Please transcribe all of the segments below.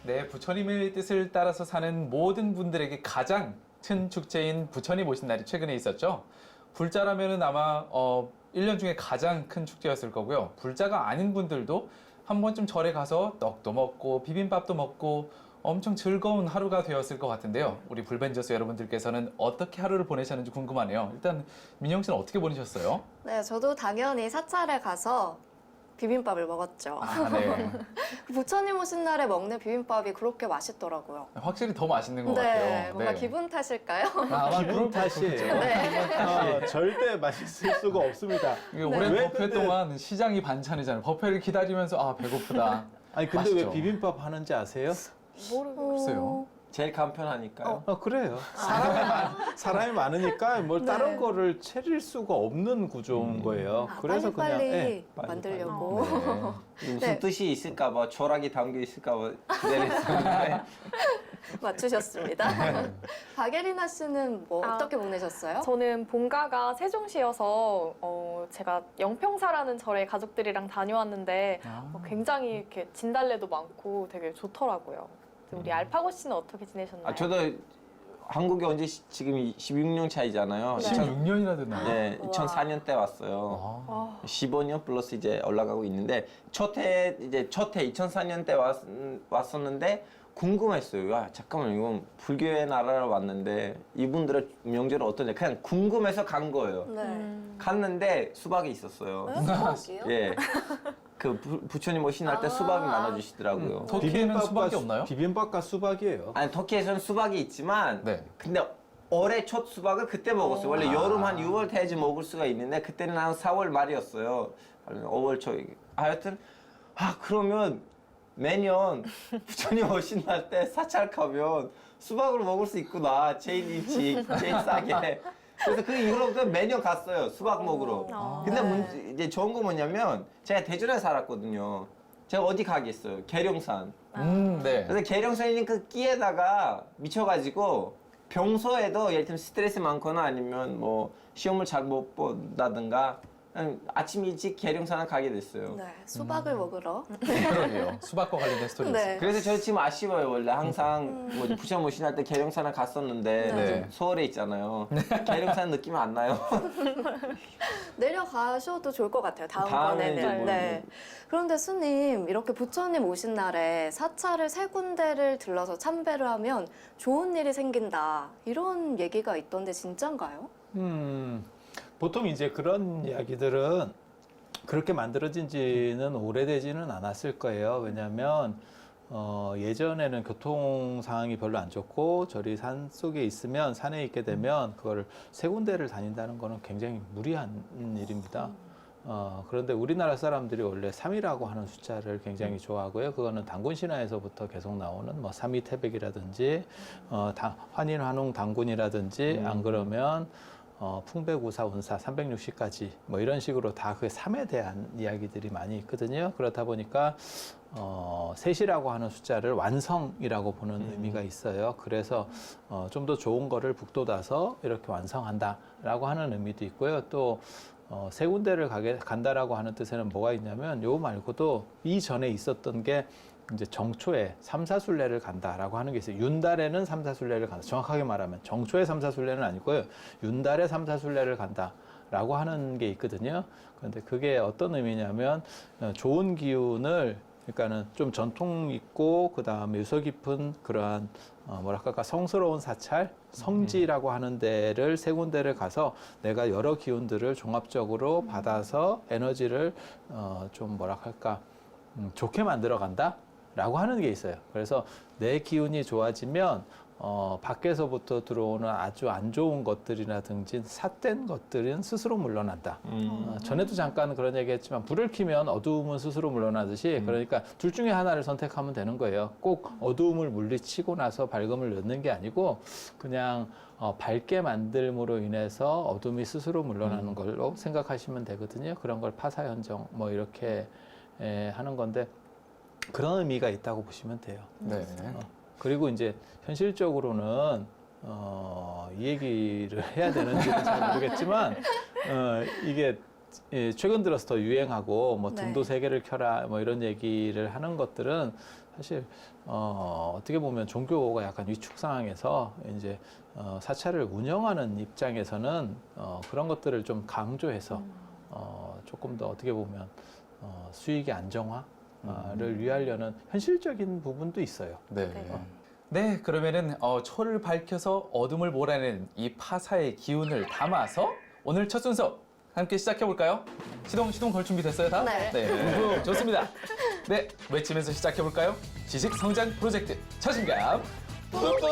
네, 부처님의 뜻을 따라서 사는 모든 분들에게 가장 큰 축제인 부처님 오신 날이 최근에 있었죠. 불자라면은 아마 1년 중에 가장 큰 축제였을 거고요. 불자가 아닌 분들도 한 번쯤 절에 가서 떡도 먹고 비빔밥도 먹고 엄청 즐거운 하루가 되었을 것 같은데요. 우리 불벤저스 여러분들께서는 어떻게 하루를 보내셨는지 궁금하네요. 일단 민영 씨는 어떻게 보내셨어요? 네, 저도 당연히 사찰에 가서 비빔밥을 먹었죠. 아, 네. 부처님 오신 날에 먹는 비빔밥이 그렇게 맛있더라고요. 확실히 더 맛있는 것 네, 같아요. 뭔가 네. 기분 탓일까요? 아마 기분 탓이에요. 네. 절대 맛있을 수가 없습니다. 이게 오랜 왜 버페 근데- 동안 시장이 반찬이잖아요. 버페를 기다리면서 아 배고프다. 아니 근데 왜 맛있죠? 비빔밥 하는지 아세요? 글쎄요. 제일 간편하니까요. 그래요. 사람이 많으니까 뭘 다른 네. 거를 차릴 수가 없는 구조인 거예요. 그래서 그냥 빨리빨리 예. 만들려고. 무슨 네. 뜻이 있을까봐, 철학이 담겨 있을까봐 기다렸었는데. 맞추셨습니다. 박예리나 씨는 뭐 아, 어떻게 보내셨어요? 저는 본가가 세종시여서 제가 영평사라는 절에 가족들이랑 다녀왔는데 굉장히 이렇게 진달래도 많고 되게 좋더라고요. 우리 알파고 씨는 어떻게 지내셨나요? 저도 한국에 온 지 지금 16년 차이잖아요. 16년이나 됐나요? 네, 우와. 2004년 때 왔어요. 아, 15년 플러스 이제 올라가고 있는데 첫해 2004년 때 왔었는데 궁금했어요. 야, 잠깐만 이건 불교의 나라로 왔는데 이분들의 명절은 어떤지 그냥 궁금해서 간 거예요. 네. 갔는데 수박이 있었어요. 수박이요? 예. 그 부처님 오신 날 때 아. 수박이 나눠주시더라고요. 터키에는 수박이 없나요? 비빔밥과 수박이에요. 아니 터키에서는 수박이 있지만 네. 근데 올해 첫 수박을 그때 먹었어요. 원래 여름 한 6월 돼야지 먹을 수가 있는데 그때는 한 4월 말이었어요. 5월 초. 하여튼 그러면 매년 부처님 오신 날 때 사찰 가면 수박을 먹을 수 있구나. 제일 일찍, 제일 싸게. 그래서 그 이후로부터 매년 갔어요. 수박 먹으러. 근데 네. 이제 좋은 거 뭐냐면 제가 대전에 살았거든요. 제가 어디 가겠어요? 계룡산. 네. 그래서 계룡산이 그 끼에다가 미쳐가지고 평소에도 예를 들면 스트레스 많거나 아니면 뭐 시험을 잘 못 본다든가 그냥 아침 일찍 계룡산을 가게 됐어요. 네, 수박을 먹으러. 그러게요. 수박과 관련된 스토리였어요. 네. 그래서 저 지금 아쉬워요. 원래 항상 뭐 부처님 오신할 때 계룡산을 갔었는데 네. 지금 서울에 있잖아요. 계룡산 느낌 안 나요. 내려가셔도 좋을 것 같아요. 다음에 이제 다음번에는. 뭐 네. 그런데 스님, 이렇게 부처님 오신 날에 사찰을 3군데를 들러서 참배를 하면 좋은 일이 생긴다. 이런 얘기가 있던데 진짠가요? 보통 이제 그런 이야기들은 그렇게 만들어진 지는 오래되지는 않았을 거예요. 왜냐하면 예전에는 교통 상황이 별로 안 좋고 절이 산 속에 있으면 산에 있게 되면 그거를 3군데를 다닌다는 거는 굉장히 무리한 일입니다. 그런데 우리나라 사람들이 원래 3이라고 하는 숫자를 굉장히 좋아하고요. 그거는 단군 신화에서부터 계속 나오는 뭐 삼위태백이라든지 환인, 환웅, 단군이라든지 안 그러면 풍배구사, 운사 360까지 뭐 이런 식으로 다 그 3에 대한 이야기들이 많이 있거든요. 그렇다 보니까 셋이라고 하는 숫자를 완성이라고 보는 의미가 있어요. 그래서 좀 더 좋은 거를 북돋아서 이렇게 완성한다라고 하는 의미도 있고요. 또 3군데를 간다라고 하는 뜻에는 뭐가 있냐면 요 말고도 이전에 있었던 게 이제 정초에 삼사순례를 간다라고 하는 게 있어요. 윤달에는 삼사순례를 간다. 정확하게 말하면 정초에 삼사순례는 아니고요. 윤달에 삼사순례를 간다라고 하는 게 있거든요. 그런데 그게 어떤 의미냐면 좋은 기운을 그러니까는 좀 전통 있고 그 다음에 유서 깊은 그러한 뭐랄까 성스러운 사찰, 성지라고 하는 데를 3군데를 가서 내가 여러 기운들을 종합적으로 받아서 에너지를 좀 뭐랄까 좋게 만들어 간다. 라고 하는 게 있어요. 그래서 내 기운이 좋아지면 밖에서부터 들어오는 아주 안 좋은 것들이라든지 삿된 것들은 스스로 물러난다. 전에도 잠깐 그런 얘기 했지만 불을 켜면 어두움은 스스로 물러나듯이 그러니까 둘 중에 하나를 선택하면 되는 거예요. 꼭 어두움을 물리치고 나서 밝음을 넣는 게 아니고 그냥 밝게 만들므로 인해서 어둠이 스스로 물러나는 걸로 생각하시면 되거든요. 그런 걸 파사현정 뭐 이렇게 하는 건데 그런 의미가 있다고 보시면 돼요. 네. 그리고 이제 현실적으로는 이 얘기를 해야 되는지는 잘 모르겠지만 이게 최근 들어서 더 유행하고 뭐 등도 네. 3개를 켜라 뭐 이런 얘기를 하는 것들은 사실 어떻게 보면 종교가 약간 위축 상황에서 이제 사찰을 운영하는 입장에서는 그런 것들을 좀 강조해서 조금 더 어떻게 보면 수익의 안정화를 위하려는 현실적인 부분도 있어요. 네. 네. 네, 그러면은 초를 밝혀서 어둠을 몰아내는 이 파사의 기운을 담아서 오늘 첫 순서 함께 시작해 볼까요? 시동 걸 준비 됐어요, 다? 네. 네, 좋습니다. 네, 외치면서 시작해 볼까요? 지식 성장 프로젝트 자신감 뿜뿜!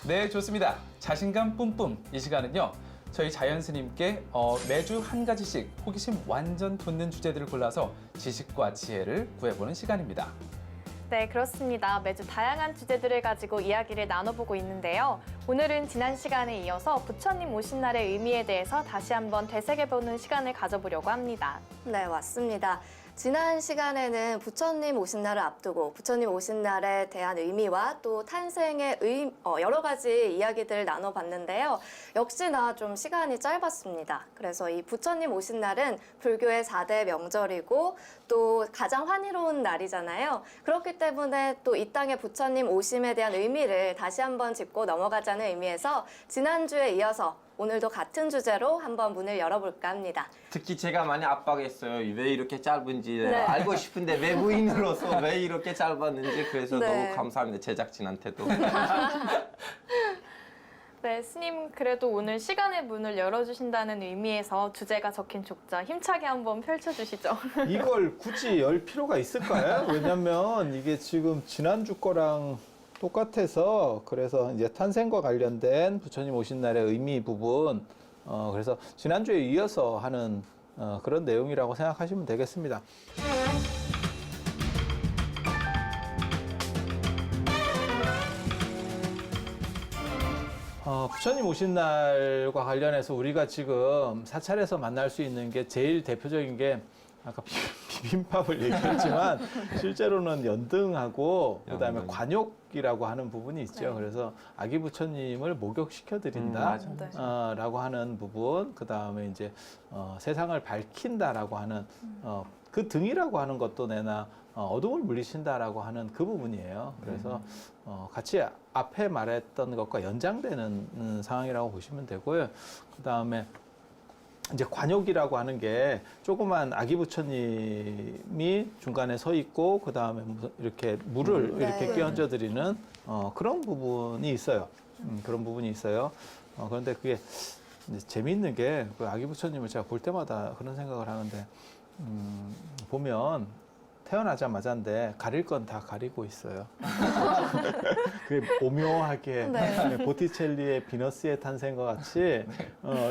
네, 좋습니다. 자신감 뿜뿜 이 시간은요. 저희 자연 스님께 매주 한 가지씩 호기심 완전 돋는 주제들을 골라서 지식과 지혜를 구해보는 시간입니다. 네, 그렇습니다. 매주 다양한 주제들을 가지고 이야기를 나눠보고 있는데요. 오늘은 지난 시간에 이어서 부처님 오신 날의 의미에 대해서 다시 한번 되새겨보는 시간을 가져보려고 합니다. 네, 맞습니다. 지난 시간에는 부처님 오신 날을 앞두고 부처님 오신 날에 대한 의미와 또 탄생의 여러 가지 이야기들을 나눠봤는데요. 역시나 좀 시간이 짧았습니다. 그래서 이 부처님 오신 날은 불교의 4대 명절이고 또 가장 환희로운 날이잖아요. 그렇기 때문에 또 이 땅에 부처님 오심에 대한 의미를 다시 한번 짚고 넘어가자는 의미에서 지난주에 이어서 오늘도 같은 주제로 한번 문을 열어볼까 합니다. 특히 제가 많이 압박했어요. 왜 이렇게 짧은지 네. 알고 싶은데 외부인으로서 왜 이렇게 짧았는지 그래서 네. 너무 감사합니다. 제작진한테도. 네, 스님 그래도 오늘 시간의 문을 열어주신다는 의미에서 주제가 적힌 족자 힘차게 한번 펼쳐주시죠. 이걸 굳이 열 필요가 있을까요? 왜냐면 이게 지금 지난주 거랑 똑같아서 그래서 이제 탄생과 관련된 부처님 오신 날의 의미 부분 그래서 지난주에 이어서 하는 그런 내용이라고 생각하시면 되겠습니다. 부처님 오신 날과 관련해서 우리가 지금 사찰에서 만날 수 있는 게 제일 대표적인 게 아까 비빔밥을 얘기했지만 실제로는 연등하고 그다음에 연등. 관욕이라고 하는 부분이 있죠. 네. 그래서 아기 부처님을 목욕시켜 맞아. 드린다. 라고 하는 부분, 그 다음에 이제 세상을 밝힌다라고 하는 그 등이라고 하는 것도 내나 어둠을 물리친다라고 하는 그 부분이에요. 그래서 같이 앞에 말했던 것과 연장되는 상황이라고 보시면 되고요. 그 다음에 이제 관욕이라고 하는 게 조그만 아기 부처님이 중간에 서 있고 그 다음에 이렇게 물을 네. 이렇게 끼얹어 드리는 그런 부분이 있어요. 그런 부분이 있어요. 그런데 그게 이제 재미있는 게 그 아기 부처님을 제가 볼 때마다 그런 생각을 하는데 보면 태어나자마자인데 가릴 건 다 가리고 있어요. 그게 오묘하게 네. 보티첼리의 비너스의 탄생과 같이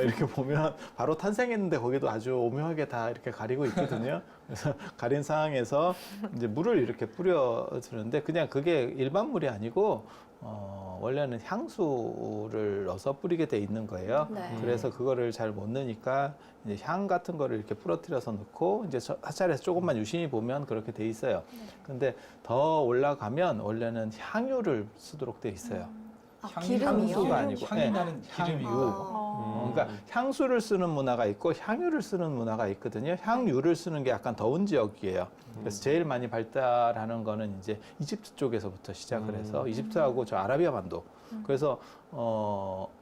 이렇게 보면 바로 탄생했는데 거기도 아주 오묘하게 다 이렇게 가리고 있거든요. 그래서 가린 상황에서 이제 물을 이렇게 뿌려주는데 그냥 그게 일반 물이 아니고 원래는 향수를 넣어서 뿌리게 돼 있는 거예요. 네. 그래서 그거를 잘 못 넣으니까 이제 향 같은 거를 이렇게 부러뜨려서 넣고 이제 사찰에서 조금만 유심히 보면 그렇게 돼 있어요. 근데 더 올라가면 원래는 향유를 쓰도록 돼 있어요. 기름이요? 향수가 아니고 향이 네, 나는 기름이요. 아. 그러니까 향수를 쓰는 문화가 있고 향유를 쓰는 문화가 있거든요. 향유를 쓰는 게 약간 더운 지역이에요. 그래서 제일 많이 발달하는 거는 이제 이집트 쪽에서부터 시작을 해서 이집트하고 저 아라비아 반도. 그래서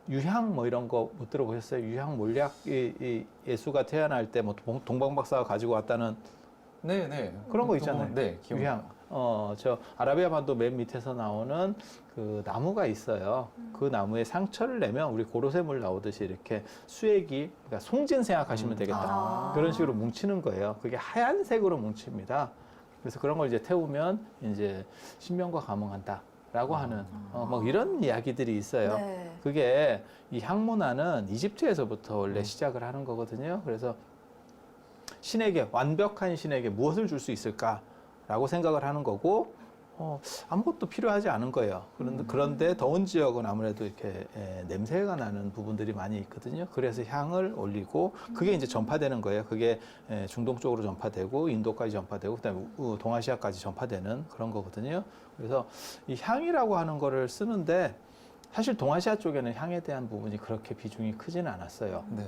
유향 뭐 이런 거 못 들어보셨어요? 유향 몰약 이 예수가 태어날 때 뭐 동방 박사가 가지고 왔다는 네. 그런 거 있잖아요. 네, 기억나요. 유향. 저 아라비아 반도 맨 밑에서 나오는 그 나무가 있어요. 그 나무에 상처를 내면 우리 고로쇠물 나오듯이 이렇게 수액이, 그러니까 송진 생각하시면 되겠다. 아. 그런 식으로 뭉치는 거예요. 그게 하얀색으로 뭉칩니다. 그래서 그런 걸 이제 태우면 이제 신명과 감응한다. 라고 하는 뭐 이런 이야기들이 있어요. 네. 그게 이 향문화는 이집트에서부터 원래 시작을 하는 거거든요. 그래서 신에게, 완벽한 신에게 무엇을 줄 수 있을까라고 생각을 하는 거고 아무것도 필요하지 않은 거예요. 그런데 더운 지역은 아무래도 이렇게 냄새가 나는 부분들이 많이 있거든요. 그래서 향을 올리고 그게 이제 전파되는 거예요. 그게 중동 쪽으로 전파되고 인도까지 전파되고 그다음에 동아시아까지 전파되는 그런 거거든요. 그래서 이 향이라고 하는 거를 쓰는데 사실 동아시아 쪽에는 향에 대한 부분이 그렇게 비중이 크지는 않았어요. 네.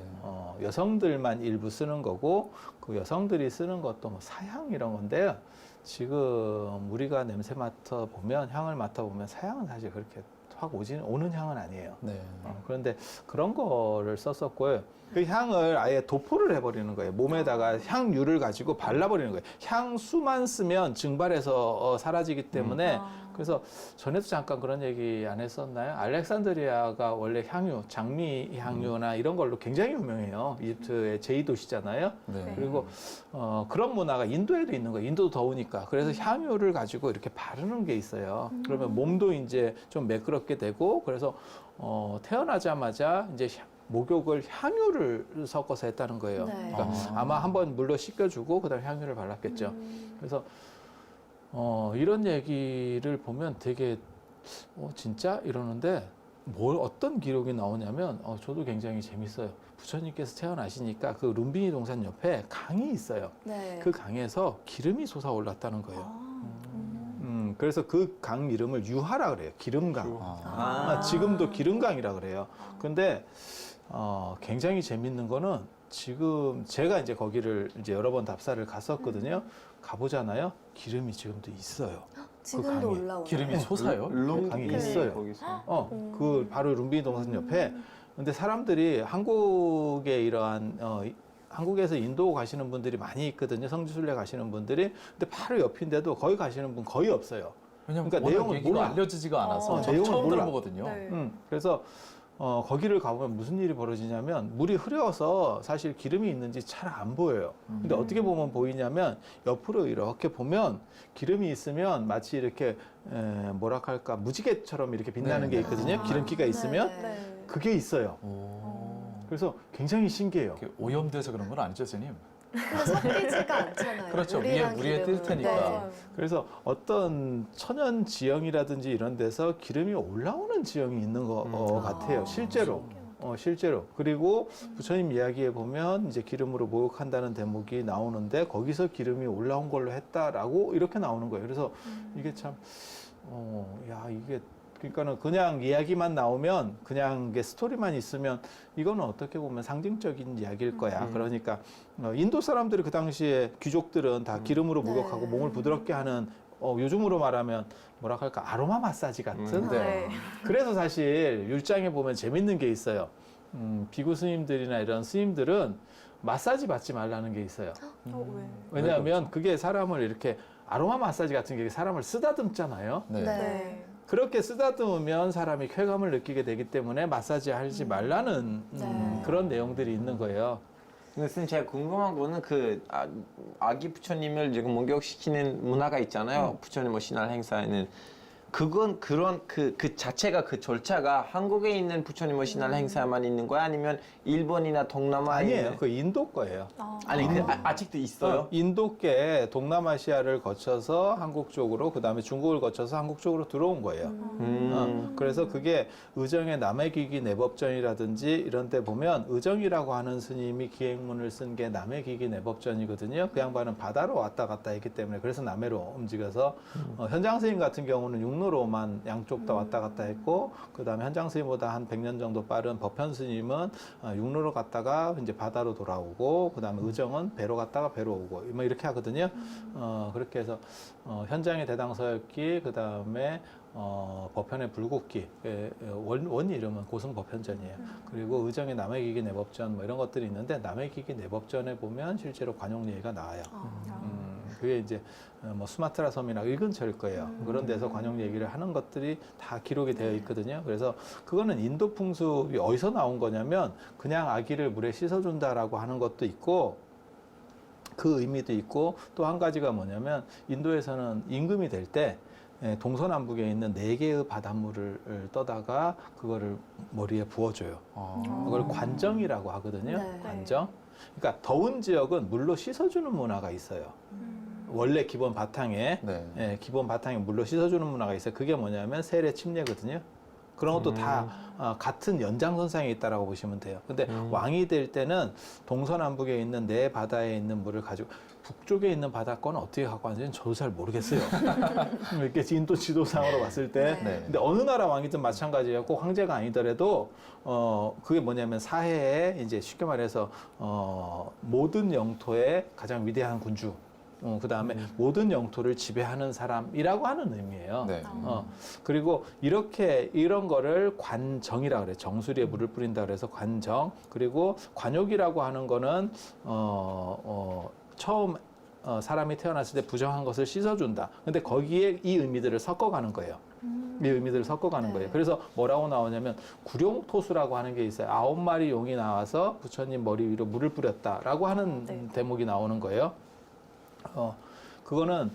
여성들만 일부 쓰는 거고 그 여성들이 쓰는 것도 뭐 사향 이런 건데요. 지금 우리가 냄새 맡아 보면 향을 맡아 보면 사향은 사실 그렇게 확 오는 향은 아니에요. 네. 그런데 그런 거를 썼었고요. 그 향을 아예 도포를 해버리는 거예요. 몸에다가 향유를 가지고 발라버리는 거예요. 향수만 쓰면 증발해서 사라지기 때문에 그래서 전에도 잠깐 그런 얘기 안 했었나요? 알렉산드리아가 원래 향유, 장미 향유나 이런 걸로 굉장히 유명해요. 이집트의 제2도시잖아요. 네. 그리고 그런 문화가 인도에도 있는 거예요. 인도도 더우니까. 그래서 향유를 가지고 이렇게 바르는 게 있어요. 그러면 몸도 이제 좀 매끄럽게 되고 그래서 태어나자마자 이제 목욕을 향유를 섞어서 했다는 거예요. 네. 그러니까 아마 한번 물로 씻겨주고 그다음에 향유를 발랐겠죠. 그래서 이런 얘기를 보면 되게 진짜 이러는데 어떤 기록이 나오냐면 저도 굉장히 재밌어요. 부처님께서 태어나시니까 그 룸비니 동산 옆에 강이 있어요. 네. 그 강에서 기름이 솟아올랐다는 거예요. 그래서 그 강 이름을 유하라 그래요. 기름강. 지금도 기름강이라 그래요. 근데 굉장히 재밌는 거는 지금 제가 이제 거기를 이제 여러 번 답사를 갔었거든요. 가보잖아요. 기름이 지금도 있어요. 지금도 강에. 올라오나요? 기름이 솟아요? 강이 있어요. 거기서. 그 바로 룸비니 동산 옆에. 근데 사람들이 한국에 이러한 한국에서 인도 가시는 분들이 많이 있거든요. 성지순례 가시는 분들이. 근데 바로 옆인데도 거기 가시는 분 거의 없어요. 왜냐면 그러니까 워낙 내용을 얘기가 몰라. 알려지지가 않아서 내용을 처음 몰라. 들어보거든요. 네. 그래서 거기를 가보면 무슨 일이 벌어지냐면 물이 흐려서 사실 기름이 있는지 잘 안 보여요. 근데 어떻게 보면 보이냐면 옆으로 이렇게 보면 기름이 있으면 마치 이렇게 뭐랄까 무지개처럼 이렇게 빛나는 네. 게 있거든요. 기름기가 있으면 네. 네. 그게 있어요. 그래서 굉장히 신기해요. 이렇게 오염돼서 그런 건 아니죠, 스님? 근데 섞이지가 않잖아요. 그렇죠. 물이랑 위에 뜰 기름은. 테니까. 네. 맞아요. 그래서 어떤 천연 지형이라든지 이런 데서 기름이 올라오는 지형이 있는 것 같아요. 실제로. 실제로. 그리고 부처님 이야기에 보면 이제 기름으로 목욕한다는 대목이 나오는데 거기서 기름이 올라온 걸로 했다라고 이렇게 나오는 거예요. 그래서 이게 참, 이게 그러니까는 그냥 이야기만 나오면 그냥 이게 스토리만 있으면 이거는 어떻게 보면 상징적인 이야기일 거야. 그러니까 인도 사람들이 그 당시에 귀족들은 다 기름으로 목욕하고 네. 몸을 부드럽게 하는 요즘으로 말하면 뭐라 할까 아로마 마사지 같은. 네. 그래서 사실 율장에 보면 재밌는 게 있어요. 비구 스님들이나 이런 스님들은 마사지 받지 말라는 게 있어요. 왜? 왜냐하면 그게 사람을 이렇게 아로마 마사지 같은 게 사람을 쓰다듬잖아요. 네. 네. 그렇게 쓰다듬으면 사람이 쾌감을 느끼게 되기 때문에 마사지 하지 말라는 네. 그런 내용들이 있는 거예요. 근데 선생님 제가 궁금한 거는 그 아기 부처님을 지금 목욕시키는 문화가 있잖아요. 부처님 뭐 신할 행사에는 그건 그런 그 자체가 그 절차가 한국에 있는 부처님 뭐 신할 행사만 있는 거야? 아니면 일본이나 동남아에 아니에요. 있는 그 인도 거예요. 아니 아직도 있어요? 인도계 동남아시아를 거쳐서 한국 쪽으로 그다음에 중국을 거쳐서 한국 쪽으로 들어온 거예요. 그래서 그게 의정의 남해기기 내법전이라든지 이런 데 보면 의정이라고 하는 스님이 기행문을 쓴 게 남해기기 내법전이거든요. 그 양반은 바다로 왔다 갔다 했기 때문에 그래서 남해로 움직여서 현장 스님 같은 경우는 육로로만 양쪽 다 왔다 갔다 했고 그다음에 현장 스님보다 한 100년 정도 빠른 법현 스님은 육로로 갔다가 이제 바다로 돌아오고 그다음에 의정은 배로 갔다가 배로 오고 뭐 이렇게 하거든요. 그렇게 해서 현장의 대당서역기 그다음에 법현의 불국기 원 이름은 고승법현전이에요. 그리고 의정의 남해기기 내법전 뭐 이런 것들이 있는데 남해기기 내법전에 보면 실제로 관용 얘기가 나와요. 그게 이제 뭐 수마트라 섬이나 일근처일 거예요. 그런 데서 관용 얘기를 하는 것들이 다 기록이 되어 있거든요. 그래서 그거는 인도 풍습이 어디서 나온 거냐면 그냥 아기를 물에 씻어준다라고 하는 것도 있고 그 의미도 있고 또 한 가지가 뭐냐면 인도에서는 임금이 될 때 동서남북에 있는 4개의 바닷물을 떠다가 그거를 머리에 부어줘요. 그걸 관정이라고 하거든요. 네. 관정. 그러니까 더운 지역은 물로 씻어주는 문화가 있어요. 원래 기본 바탕에 네. 기본 바탕에 물로 씻어주는 문화가 있어요. 그게 뭐냐면 세례 침례거든요. 그런 것도 다 같은 연장선상에 있다라고 보시면 돼요. 근데 왕이 될 때는 동서남북에 있는 4 바다에 있는 물을 가지고 북쪽에 있는 바다권은 어떻게 갖고 왔는지는 저도 잘 모르겠어요. 이렇게 인도 지도상으로 봤을 때. 네. 근데 어느 나라 왕이든 마찬가지예요. 꼭 황제가 아니더라도 그게 뭐냐면 사해에 이제 쉽게 말해서 모든 영토의 가장 위대한 군주. 그 다음에 모든 영토를 지배하는 사람이라고 하는 의미예요. 네. 그리고 이런 거를 관정이라 그래. 정수리에 물을 뿌린다 그래서 관정. 그리고 관욕이라고 하는 거는 처음 사람이 태어났을 때 부정한 것을 씻어준다. 근데 거기에 이 의미들을 섞어가는 거예요. 이 의미들을 섞어가는 거예요. 그래서 뭐라고 나오냐면 구룡토수라고 하는 게 있어요. 9마리 용이 나와서 부처님 머리 위로 물을 뿌렸다라고 하는 네. 대목이 나오는 거예요. 그거는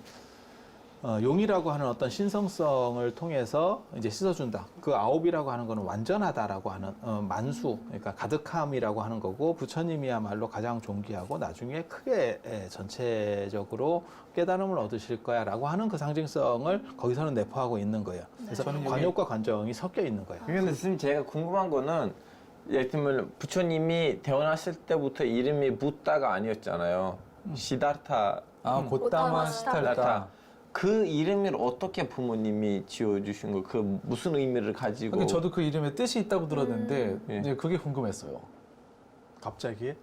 용이라고 하는 어떤 신성성을 통해서 이제 씻어준다. 그 9이라고 하는 거는 완전하다라고 하는 만수, 그러니까 가득함이라고 하는 거고 부처님이야말로 가장 존귀하고 나중에 크게 전체적으로 깨달음을 얻으실 거야라고 하는 그 상징성을 거기서는 내포하고 있는 거예요. 그래서 저는 여기- 관욕과 관정이 섞여 있는 거예요. 근데 선생님 제가 궁금한 거는 예를 들면 부처님이 태어났을 때부터 이름이 붓다가 아니었잖아요. 시다르타. 고타마 시탈타. 그 이름을 어떻게 부모님이 지어주신 거? 그 무슨 의미를 가지고? 근데 저도 그 이름에 뜻이 있다고 들었는데 예. 이제 그게 궁금했어요. 갑자기?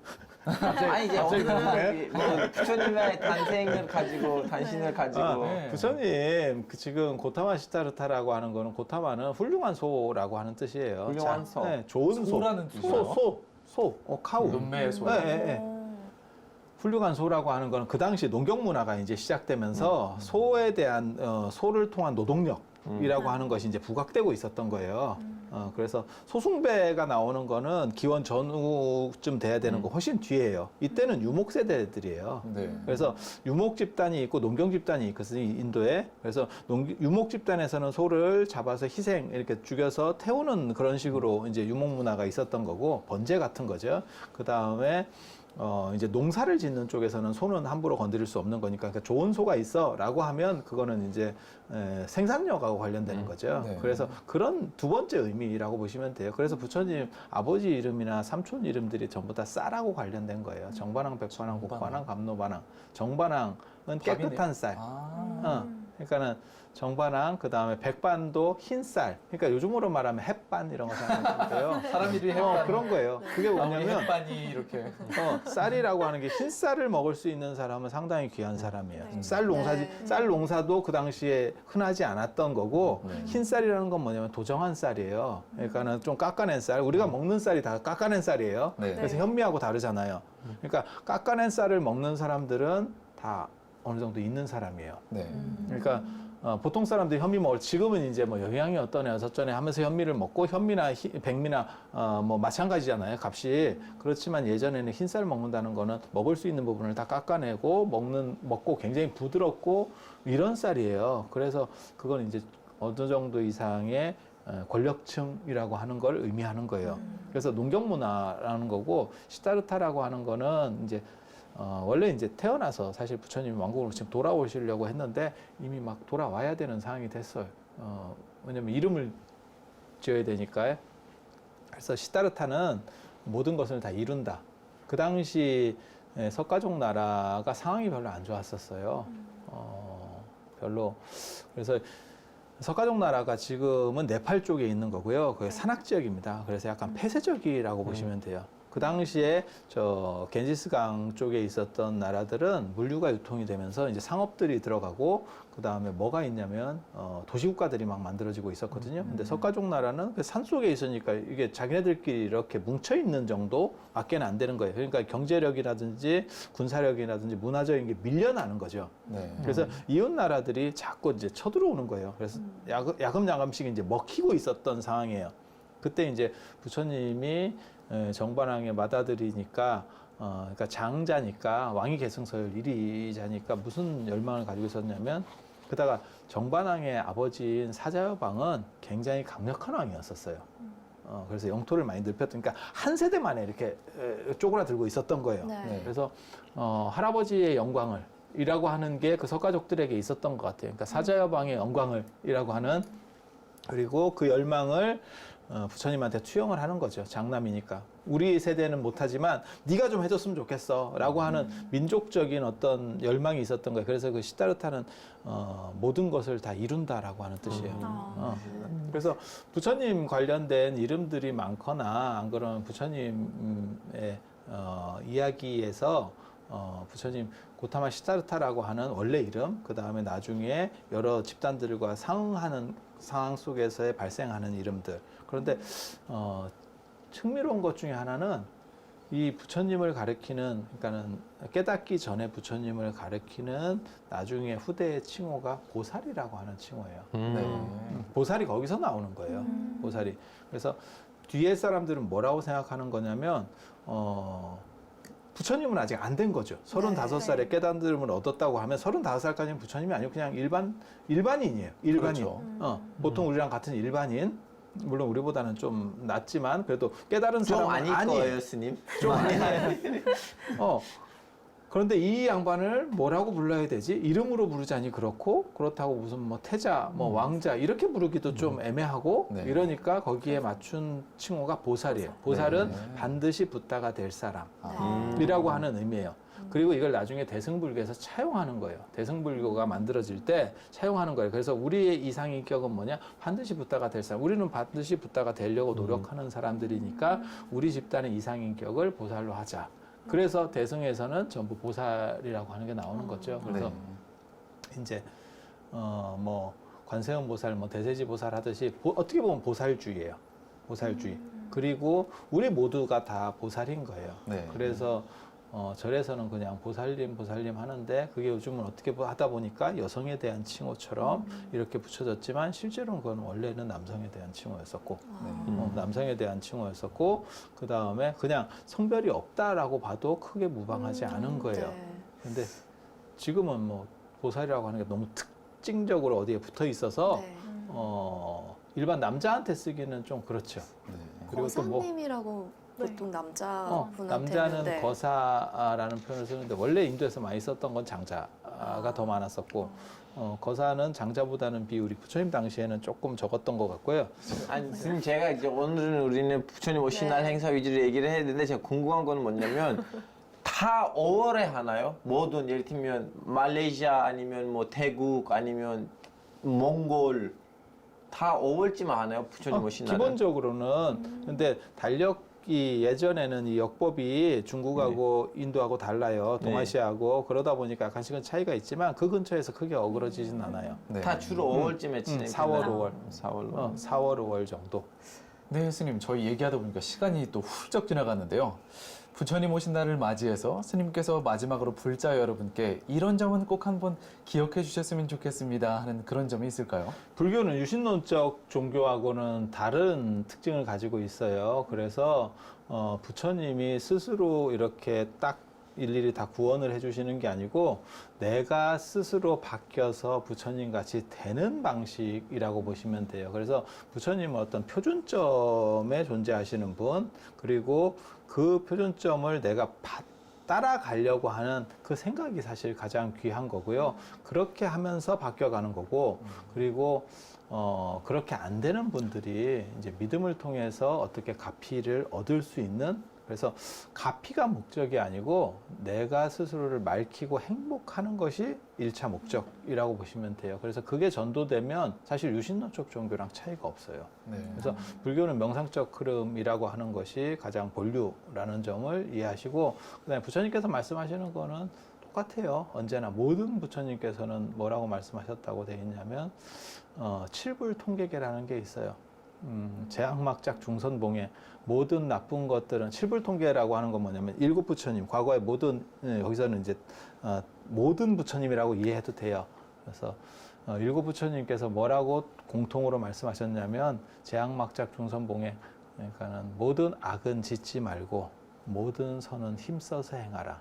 아니 이제 갑자기 어느 그러네? 뭐 부처님의 단생을 가지고 단신을 가지고 네. 부처님 지금 고타마 시타르타라고 하는 거는 고타마는 훌륭한 소라고 하는 뜻이에요. 훌륭한 소. 네, 좋은 소. 소라는 뜻이요? 소. 카우. 눈매의 소. 네, 네, 네. 훌륭한 소라고 하는 거는 그 당시 농경 문화가 이제 시작되면서 소에 대한 소를 통한 노동력이라고 하는 것이 이제 부각되고 있었던 거예요. 그래서 소숭배가 나오는 거는 기원 전후쯤 돼야 되는 거 훨씬 뒤에요. 이때는 유목 세대들이에요. 네. 그래서 유목 집단이 있고 농경 집단이 있거든요, 인도에. 그래서 유목 집단에서는 소를 잡아서 희생 이렇게 죽여서 태우는 그런 식으로 이제 유목 문화가 있었던 거고 번제 같은 거죠. 그 다음에 이제 농사를 짓는 쪽에서는 소는 함부로 건드릴 수 없는 거니까 그러니까 좋은 소가 있어라고 하면 그거는 이제 생산력하고 관련되는 거죠. 네. 그래서 그런 두 번째 의미라고 보시면 돼요. 그래서 부처님 아버지 이름이나 삼촌 이름들이 전부 다 쌀하고 관련된 거예요. 정반항, 백반항, 곡반항, 감노반항. 정반항은 깨끗한 쌀. 그러니까는 정반항, 그 다음에 백반도 흰 쌀. 그러니까 요즘으로 말하면 햇반 이런 거 생각하는데요. 사람 이름이 햇반. 그런 거예요. 그게 아무리 뭐냐면 햇반이 이렇게. 쌀이라고 하는 게 흰 쌀을 먹을 수 있는 사람은 상당히 귀한 사람이에요. 네. 쌀 농사도 그 당시에 흔하지 않았던 거고 네. 흰 쌀이라는 건 뭐냐면 도정한 쌀이에요. 그러니까는 좀 깎아낸 쌀. 우리가 먹는 쌀이 다 깎아낸 쌀이에요. 네. 그래서 현미하고 다르잖아요. 그러니까 깎아낸 쌀을 먹는 사람들은 다 어느 정도 있는 사람이에요. 네. 그러니까 보통 사람들이 현미 먹을 지금은 이제 뭐 영양이 어떠냐 저쩌네 하면서 현미를 먹고 현미나 백미나 뭐 마찬가지잖아요 값이. 그렇지만 예전에는 흰쌀 먹는다는 거는 먹을 수 있는 부분을 다 깎아내고 먹고 굉장히 부드럽고 이런 쌀이에요. 그래서 그건 이제 어느 정도 이상의 권력층이라고 하는 걸 의미하는 거예요. 그래서 농경 문화라는 거고 시타르타라고 하는 거는 이제 원래 이제 태어나서 사실 부처님이 왕국으로 지금 돌아오시려고 했는데 이미 막 돌아와야 되는 상황이 됐어요. 왜냐면 이름을 지어야 되니까요. 그래서 시타르타는 모든 것을 다 이룬다. 그 당시 석가족 나라가 상황이 별로 안 좋았었어요. 별로. 그래서 석가족 나라가 지금은 네팔 쪽에 있는 거고요. 그게 산악 지역입니다. 그래서 약간 폐쇄적이라고 보시면 돼요. 그 당시에 겐지스강 쪽에 있었던 나라들은 물류가 유통이 되면서 이제 상업들이 들어가고 그 다음에 뭐가 있냐면 도시국가들이 막 만들어지고 있었거든요. 근데 석가족 나라는 그 산 속에 있으니까 이게 자기네들끼리 이렇게 뭉쳐 있는 정도밖에는 안 되는 거예요. 그러니까 경제력이라든지 군사력이라든지 문화적인 게 밀려나는 거죠. 네. 그래서 이웃 나라들이 자꾸 이제 쳐들어오는 거예요. 그래서 야금야금씩 이제 먹히고 있었던 상황이에요. 그때 이제 부처님이 정반항에 맏아들이니까 그러니까 장자니까 왕위 계승서열 1위자니까 무슨 열망을 가지고 있었냐면 그다가 정반항의 아버지인 사자여방은 굉장히 강력한 왕이었었어요. 그래서 영토를 많이 넓혔던 그러니까 한 세대 만에 이렇게 쪼그라들고 있었던 거예요. 네. 그래서 할아버지의 영광을 이라고 하는 게 그 석가족들에게 있었던 것 같아요. 그러니까 사자여방의 영광을 이라고 하는 그리고 그 열망을 부처님한테 투영을 하는 거죠. 장남이니까. 우리 세대는 못하지만 네가 좀 해줬으면 좋겠어 라고 하는 민족적인 어떤 열망이 있었던 거예요. 그래서 그 시다르타는 모든 것을 다 이룬다라고 하는 뜻이에요. 그래서 부처님 관련된 이름들이 많거나 안 그러면 부처님의 이야기에서 부처님 고타마 시다르타라고 하는 원래 이름, 그 다음에 나중에 여러 집단들과 상응하는 상황 속에서의 발생하는 이름들. 그런데 흥미로운 것 중에 하나는 이 부처님을 가리키는, 그러니까는 깨닫기 전에 부처님을 가리키는 나중에 후대의 칭호가 보살이라고 하는 칭호예요. 네. 보살이 거기서 나오는 거예요. 보살이. 그래서 뒤에 사람들은 뭐라고 생각하는 거냐면 부처님은 아직 안 된 거죠. 35살에 깨달음을 얻었다고 하면 35살까지는 부처님이 아니고 그냥 일반인이에요. 일반인. 그렇죠. 보통 우리랑 같은 일반인. 물론 우리보다는 좀 낫지만 그래도 깨달은 좀 사람은 아닐 아니에요. 거예요, 스님. 좀 아니에요. 그런데 이 양반을 뭐라고 불러야 되지? 이름으로 부르자니 그렇다고 무슨 뭐 태자, 뭐 왕자 이렇게 부르기도 좀 애매하고 네. 이러니까 거기에 맞춘 칭호가 보살이에요. 보살은 네. 반드시 붓다가 될 사람이라고 아. 하는 의미예요. 그리고 이걸 나중에 대승불교에서 차용하는 거예요. 대승불교가 만들어질 때 차용하는 거예요. 그래서 우리의 이상인격은 뭐냐? 반드시 붓다가 될 사람. 우리는 반드시 붓다가 되려고 노력하는 사람들이니까 우리 집단의 이상인격을 보살로 하자. 그래서 대승에서는 전부 보살이라고 하는 게 나오는 거죠. 그래서 네. 이제 뭐 관세음 보살, 뭐 대세지 보살 하듯이 어떻게 보면 보살주의예요. 보살주의. 그리고 우리 모두가 다 보살인 거예요. 네. 그래서 절에서는 그냥 보살님 하는데 그게 요즘은 어떻게 하다 보니까 여성에 대한 칭호처럼 이렇게 붙여졌지만 실제로는 그건 원래는 남성에 대한 칭호였었고 남성에 대한 칭호였었고 그 다음에 그냥 성별이 없다라고 봐도 크게 무방하지 않은 거예요. 네. 근데 지금은 뭐 보살이라고 하는 게 너무 특징적으로 어디에 붙어 있어서 네. 일반 남자한테 쓰기는 좀 그렇죠. 네. 그리고 또 뭐 거사님이라고 보통 남자분한테 남자는 네. 거사라는 표현을 쓰는데 원래 인도에서 많이 썼던 건 장자가 더 많았었고 거사는 장자보다는 비율이 부처님 당시에는 조금 적었던 것 같고요. 아니, 스님 제가 이제 오늘은 우리는 부처님 오신 날 행사 위주로 얘기를 해야 되는데 제가 궁금한 거는 뭐냐면 다 5월에 하나요? 뭐든 예를 들면 말레이시아 아니면 뭐 태국 아니면 몽골 다 5월쯤에 하나요? 부처님 오신 날은? 기본적으로는 근데 달력이 예전에는 이 역법이 중국하고 인도하고 달라요. 동아시아하고 그러다 보니까 약간씩은 차이가 있지만 그 근처에서 크게 어그러지진 않아요. 네. 다 주로 5월쯤에 진행. 4월, 5월. 4월로. 4월, 5월 정도. 네, 스님, 저희 얘기하다 보니까 시간이 또 훌쩍 지나갔는데요. 부처님 오신 날을 맞이해서 스님께서 마지막으로 불자 여러분께 이런 점은 꼭 한번 기억해 주셨으면 좋겠습니다 하는 그런 점이 있을까요? 불교는 유신론적 종교하고는 다른 특징을 가지고 있어요. 그래서 부처님이 스스로 이렇게 딱 일일이 다 구원을 해주시는 게 아니고 내가 스스로 바뀌어서 부처님 같이 되는 방식이라고 보시면 돼요. 그래서 부처님은 어떤 표준점에 존재하시는 분, 그리고 그 표준점을 내가 따라가려고 하는 그 생각이 사실 가장 귀한 거고요. 그렇게 하면서 바뀌어가는 거고, 그리고 그렇게 안 되는 분들이 이제 믿음을 통해서 어떻게 가피를 얻을 수 있는, 그래서 가피가 목적이 아니고 내가 스스로를 맑히고 행복하는 것이 1차 목적이라고 보시면 돼요. 그래서 그게 전도되면 사실 유신론적 종교랑 차이가 없어요. 네. 그래서 불교는 명상적 흐름이라고 하는 것이 가장 본류라는 점을 이해하시고, 그다음에 부처님께서 말씀하시는 거는 똑같아요. 언제나 모든 부처님께서는 뭐라고 말씀하셨다고 되어 있냐면 칠불통계계라는 게 있어요. 제악막작 중선봉에 모든 나쁜 것들은 칠불통계라고 하는 건 뭐냐면 일곱 부처님, 과거의 모든 여기서는 이제 모든 부처님이라고 이해해도 돼요. 그래서 일곱 부처님께서 뭐라고 공통으로 말씀하셨냐면 제악막작 중선봉에, 그러니까는 모든 악은 짓지 말고 모든 선은 힘써서 행하라.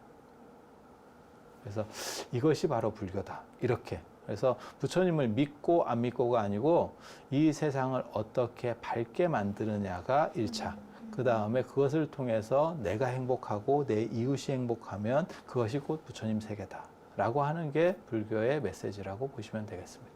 그래서 이것이 바로 불교다. 이렇게. 그래서 부처님을 믿고 안 믿고가 아니고 이 세상을 어떻게 밝게 만드느냐가 1차. 그 다음에 그것을 통해서 내가 행복하고 내 이웃이 행복하면 그것이 곧 부처님 세계다. 라고 하는 게 불교의 메시지라고 보시면 되겠습니다.